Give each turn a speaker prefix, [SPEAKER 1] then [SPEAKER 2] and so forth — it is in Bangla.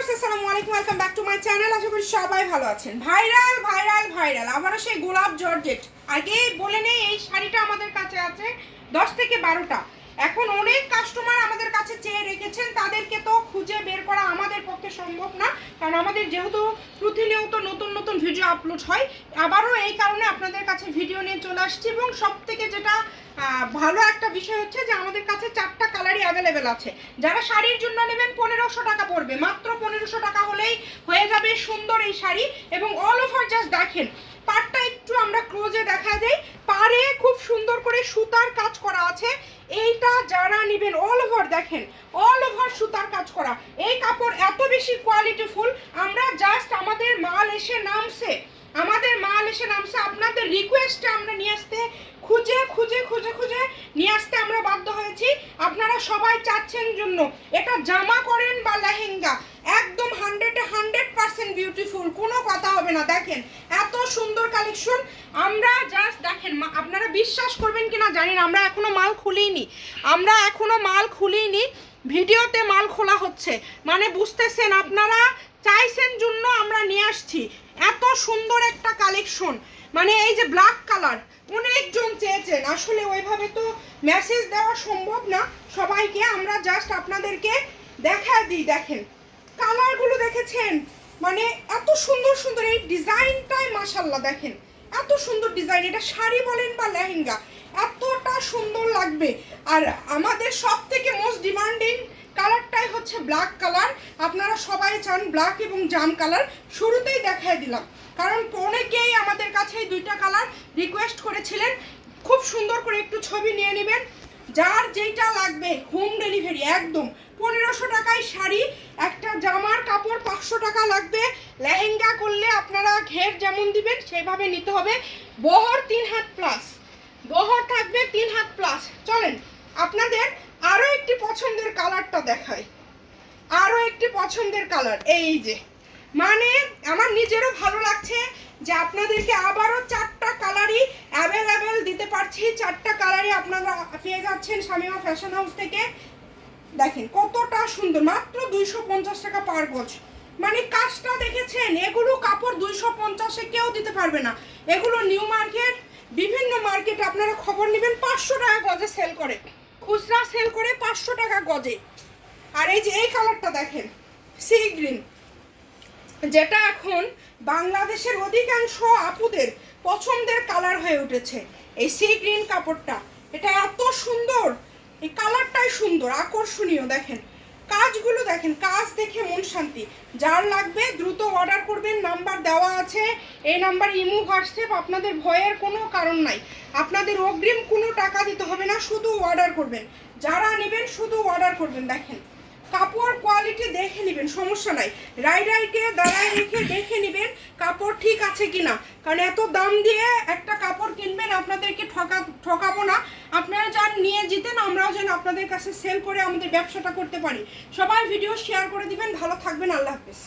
[SPEAKER 1] ভিউয়ার্স আসসালামু আলাইকুম, welcome back to my channel. আশা করি সবাই ভালো আছেন। ভাইরাল ভাইরাল ভাইরাল আবারও সেই গোলাপ জর্জেট। আগে বলে নেই এই শাড়িটা আমাদের কাছে আছে 10 থেকে 12টা। এখন অনেক কাস্টমার আমাদের কাছে চেয়ে রেখেছেন, তাদেরকে তো খুঁজে বের করা আমাদের পক্ষে সম্ভব না, কারণ আমাদের যেহেতু প্রতিনিয়ত নতুন নতুন ভিডিও আপলোড হয়। আবারও এই কারণে আপনাদের কাছে ভিডিও নিয়ে চলে আসছি। এবং সব থেকে যেটা ভালো একটা বিষয় হচ্ছে যে আমাদের কাছে 4টা কালারই অ্যাভেলেবেল আছে। যারা শাড়ির জন্য নেবেন 1500 টাকা পড়বে, মাত্র 1500 টাকা হলেই হয়ে যাবে সুন্দর এই শাড়ি। এবং অল ওভার জাস্ট দেখেন, পাড়টা একটু আমরা ক্লোজে দেখা দেই। পাড়ে খুব সুন্দর করে সুতার কাজ করা আছে। এইটা যারা নেবেন অল ওভার দেখেন, অল ওভার সুতার কাজ করা। এই কাপড় এত বেশি কোয়ালিটিফুল, আমরা জাস্ট আমাদের মাল এসে নামছে, আপনাদের রিকোয়েস্টে আমরা নিয়ে আসতে খুঁজে নিয়ে আসতে আমরা বাধ্য হয়েছি। আপনারা সবাই চাচ্ছেন জন্য এটা জামা করেন বা লেহেঙ্গা, একদম 100% বিউটিফুল, কোনো কথা হবে না। দেখেন এত সুন্দর কালেকশন। আমরা জাস্ট দেখেন, আপনারা বিশ্বাস করবেন কিনা জানি না, আমরা এখনো মাল খুলিনি, ভিডিওতে মাল খোলা হচ্ছে, মানে বুঝতেছেন আপনারা চাইছেন জন্য আমরা নিয়ে আসছি। এত সুন্দর একটা কালেকশন, মানে এই যে ব্ল্যাক কালার অনেকজন চেয়েছেন, আসলে ওইভাবে তো মেসেজ দেওয়া সম্ভব না সবাইকে, আমরা জাস্ট আপনাদেরকে দেখায় দিই। দেখেন কালারগুলো দেখেছেন, মানে এত সুন্দর সুন্দর এই ডিজাইনটাই মাশাআল্লাহ। দেখেন এত সুন্দর ডিজাইন, এটা শাড়ি বলেন বা লেহেঙ্গা এতটা সুন্দর লাগবে। আর আমাদের সব থেকে মোস্ট ডিমান্ডিং কালারটাই হচ্ছে ব্ল্যাক কালার। আপনারা সবাই চান ব্ল্যাক এবং জাম কালার, শুরুতেই দেখায় দিলাম, কারণ অনেকেই আমাদের কাছে এই 2টা কালার রিকোয়েস্ট করেছিলেন। খুব সুন্দর করে একটু ছবি নিয়ে নেবেন, যার যেইটা লাগবে হোম ডেলিভারি একদম 1500 টাকায় শাড়ি। একটা জামার কাপড় 500 টাকা লাগবে। লেহেঙ্গা করলে আপনারা ঘের যেমন দিবেন সেভাবে নিতে হবে। বহর 3 হাত প্লাস, বহর থাকবে 3 হাত প্লাস। চলেন আপনাদের আরও একটি পছন্দের কালারটা দেখাই, আরও একটি পছন্দের কালার। এই যে মানে আমার নিজেরও ভালো লাগছে যে আপনাদেরকে আবারও 4টা কালারই অ্যাভেলেবেল দিতে পারছি। 4টা কালারই আপনারা পেয়ে যাচ্ছেন শামিমা ফ্যাশন হাউস থেকে। দেখেন কতটা সুন্দর, মাত্র 250 টাকা পার গজ। মানে কাজটা দেখেছেন, এগুলো কাপড় 250-এ কেউ দিতে পারবে না। এগুলো নিউ মার্কেট, বিভিন্ন মার্কেটে আপনারা খবর নেবেন 500 টাকা গজে সেল করে, খুচরা সেল করে 500 টাকা গজে। আর এই যে এই কালারটা দেখেন, সি গ্রিন, যেটা এখন বাংলাদেশের অধিকাংশ আপুদের পছন্দের কালার হয়ে উঠেছে। এই সি গ্রিন কাপড়টা, এটা এত সুন্দর, এই কালারটাই সুন্দর, আকর্ষণীয়। দেখেন কাজগুলো, দেখেন কাজ দেখে মন শান্তি। যার লাগবে দ্রুত অর্ডার করবেন, নাম্বার দেওয়া আছে, এই নাম্বার ইমো হোয়াটসঅ্যাপ। আপনাদের ভয়ের কোনো কারণ নাই, আপনাদের অগ্রিম কোনো টাকা দিতে হবে না, শুধু অর্ডার করবেন। যারা নেবেন শুধু অর্ডার করবেন। দেখেন কাপড় কোয়ালিটি দেখে নেবেন, সমস্যা নাই, রাইডারকে দাঁড়ায় রেখে দেখে নেবেন কাপড় ঠিক আছে কিনা, কারণ এত দাম দিয়ে একটা কাপড় কিনবেন, আপনাদেরকে ঠকাবো না। আপনারা যান নিয়ে যেতেন, আমরাও যেন আপনাদের কাছে সেল করে আমাদের ব্যবসাটা করতে পারি। সবাই ভিডিও শেয়ার করে দিবেন। ভালো থাকবেন, আল্লাহ হাফেজ।